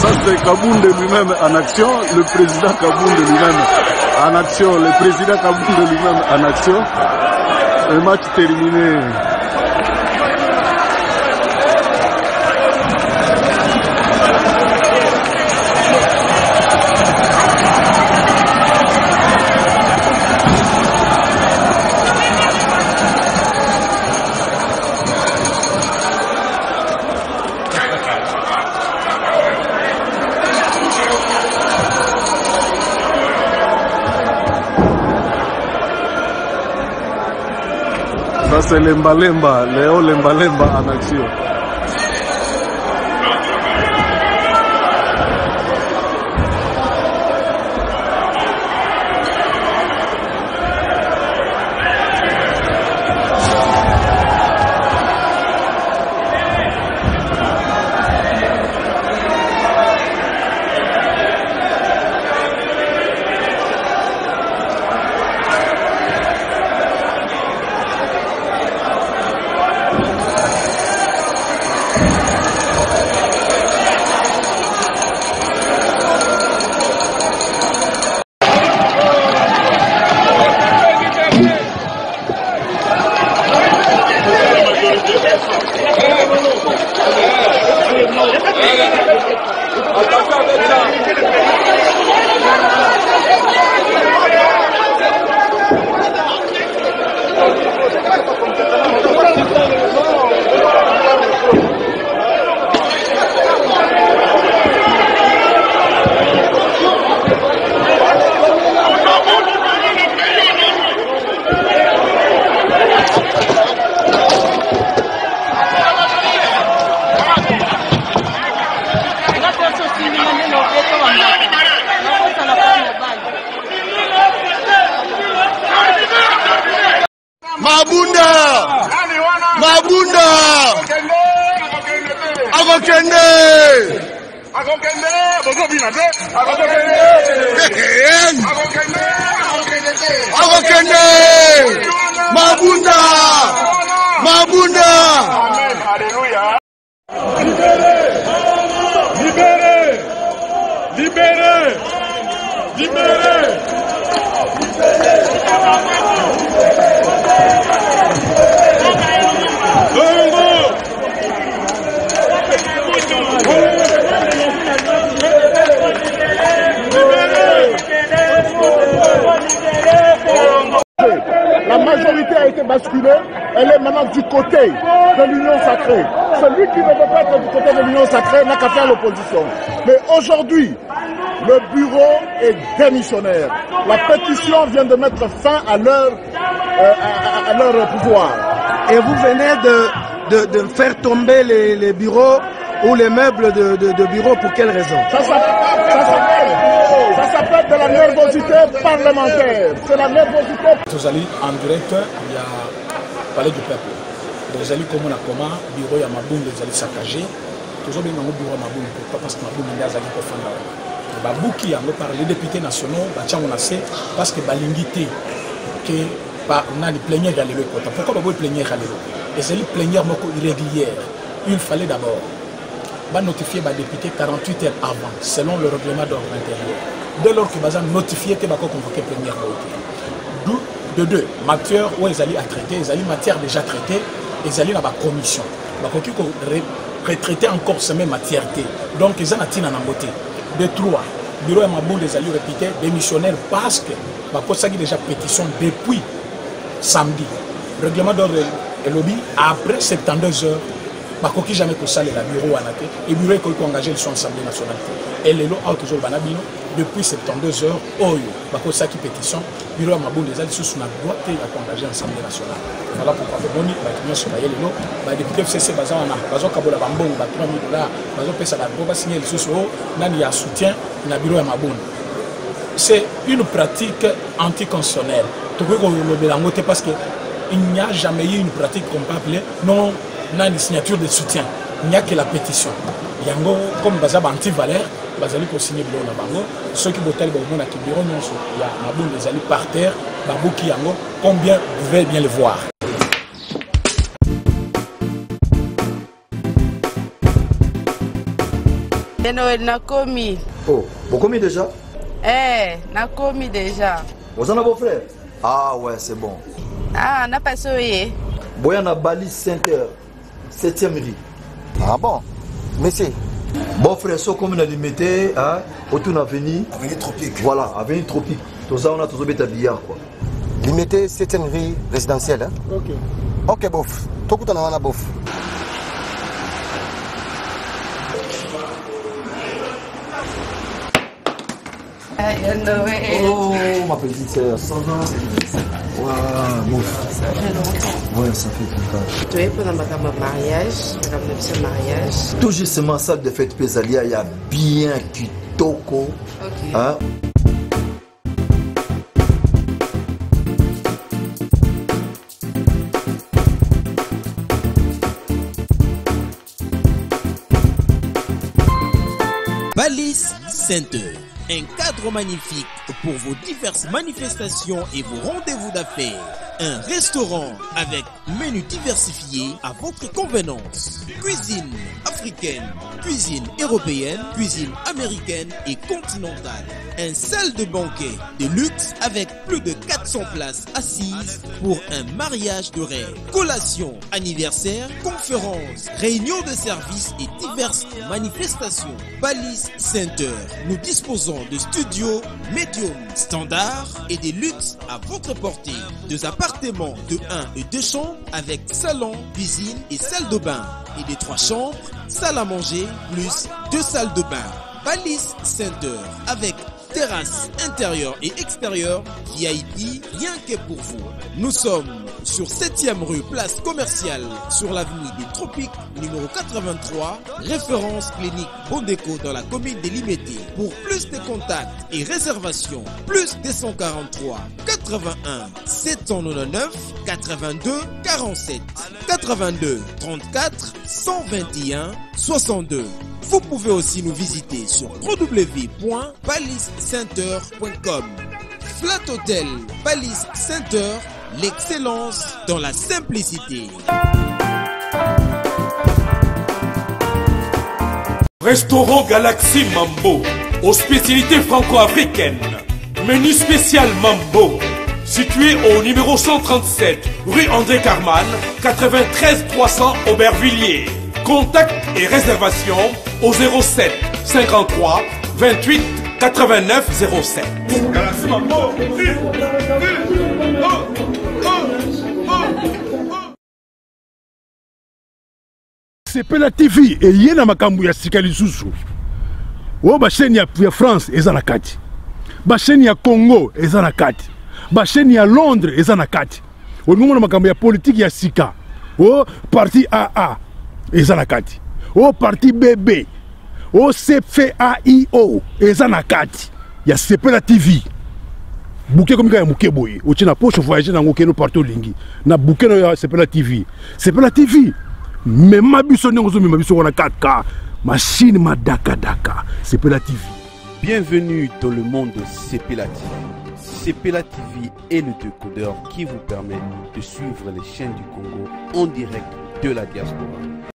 Ça c'est Kabounde lui-même en action, le président Kabounde lui-même en action, le président Kabounde lui-même en action. Le match terminé. Ça c'est Lemba Lemba, Léo Lemba Lemba en action. Mabunda! Mabunda! Agokende! Agokende! Agokende! Mabunda! Mabunda! Amen. Alléluia. Libérez! Libérez! Libérez! La majorité a été basculée, elle est maintenant du côté de l'Union sacrée. Celui qui ne veut pas être du côté de l'Union sacrée n'a qu'à faire l'opposition. Mais aujourd'hui, le bureau est démissionnaire. La pétition vient de mettre fin à leur pouvoir. Et vous venez de faire tomber les bureaux ou les meubles de bureau, pour quelle raison? Ça s'appelle de la nervosité parlementaire. C'est la nervosité. Nous allons en direct, il y a Palais du Peuple. Nous allons comme on a comment, bureau ya Maboum, nous allons saccager. Nous allons dans le bureau Maboum, pourquoi? Parce que Maboum est allé pour faire Babouki, les députés nationaux, parce que Balingité, que on a les plénières à l'époque. Pourquoi on a les plénières à l'époque? Et c'est les plénières irrégulières. Il fallait d'abord notifier les députés 48 heures avant, selon le règlement d'ordre intérieur. Dès lors que vous avez notifié que vous avez convoqué la première fois. De deux, matière où ils allaient à traiter, ils allaient matière déjà traitée, ils allaient dans la commission. Vous avez retraité encore cette même matière. Donc ils ont atteint en beauté. De trois, le bureau Maboum des alliés répétés démissionnaire parce que vous avez déjà pétition depuis samedi. Le règlement d'ordre et lobby, après 72 heures, bakoki jamais kosalela bureau wana te et bureau ekoki engagé le son assemblée nationale te et lelo awa tozoloba na bino depuis 72 heures oyo bakosaki pétition bureau ya mabunda eza lisusu na droit te ya koengagé assemblée nationale. Voilà pourquoi bomoni bato nyonso baye lelo badepute FCC baza wana bazokabola bambongo ba 3 000 $, bazopesa bango basigner lisusu oyo nani ya soutien na bureau ya mabunda. C'est une pratique anticonstitutionnelle. Parce qu'il n'y a jamais eu une pratique qu'on peut appeler non une signature de soutien. Il n'y a que la pétition. Il y a comme Bazab anti-valeur, Bazali pour signer le bango. Ceux qui votent le bureau, il y a Maboun les alliés par terre, Babou qui yango. Combien vous pouvez bien le voir? Nakomi. Oh, vous commis déjà? Nakomi déjà. Vous en avez vos frères? Ah ouais, c'est bon. Ah, n'a pas soyé. Boyana Bali Center, 7e rue. Ah bon? Monsieur. Bon frère, ce comme on a limité, autour de l'avenue. Avenue Tropique. Voilà, avenue Tropique. Tout ça, on a toujours mis à billard quoi. Limité 7e rue résidentielle. Hein? Ok. Ok, bof. Tout le monde a bof. Oh, ma petite sœur, ça va? Waouh, bof. Ouais, ça fait longtemps. Tu es pendant ma mariage, le mariage. Tout justement, salle de fête Pézalia, il y a bien kitoko. Ok. Hein? Balise Center, un cadre magnifique pour vos diverses manifestations et vos rendez-vous d'affaires. Un restaurant avec menu diversifié à votre convenance. Cuisine africaine, cuisine européenne, cuisine américaine et continentale. Un salle de banquet de luxe avec plus de 400 places assises pour un mariage de rêve. Collation, anniversaire, conférences, réunions de services et diverses manifestations. Balise Center, nous disposons de studios médium standard et des luxes à votre portée. Deux appartements de 1 et 2 chambres avec salon, cuisine et salle de bain. Et des 3 chambres, salle à manger plus 2 salles de bain. Balise Center avec terrasse intérieure et extérieure, VIP, rien que pour vous. Nous sommes sur 7e rue, place commerciale, sur l'avenue des Tropiques, numéro 83, référence clinique Bondéco dans la commune de Limete. Pour plus de contacts et réservations, plus 243 81 799 82 47 82 34 121 62. Vous pouvez aussi nous visiter sur www.balisecenter.com. Flat Hotel Balise Center, l'excellence dans la simplicité. Restaurant Galaxy Mambo, aux spécialités franco-africaines. Menu spécial Mambo, situé au numéro 137, rue André Carman, 93 300 Aubervilliers. Contact et réservation au 07 53 28 89 07. Galaxy Mambo. Sepela TV eye na makambo ya sika lisusu. O ba chaîne ya France eza na kati. Ba chaîne ya Congo eza na kati. Ba chaîne ya Londres eza na kati. O ngomona makambo ya politique ya sika. O parti AA eza na kati. O parti BB. O CFAIO eza na kati. Ya Sepela TV. Bouquet comme ya muke boye. O tina poche voyager na ngokeno partout lingi. Na bouquet no ya Sepela TV. Sepela TV. Mais ma biso n'engozo mais ma biso on a 4K machine ma daka Sepela TV. Bienvenue dans le monde de Sepela TV. Sepela TV est le décodeur qui vous permet de suivre les chaînes du Congo en direct de la diaspora.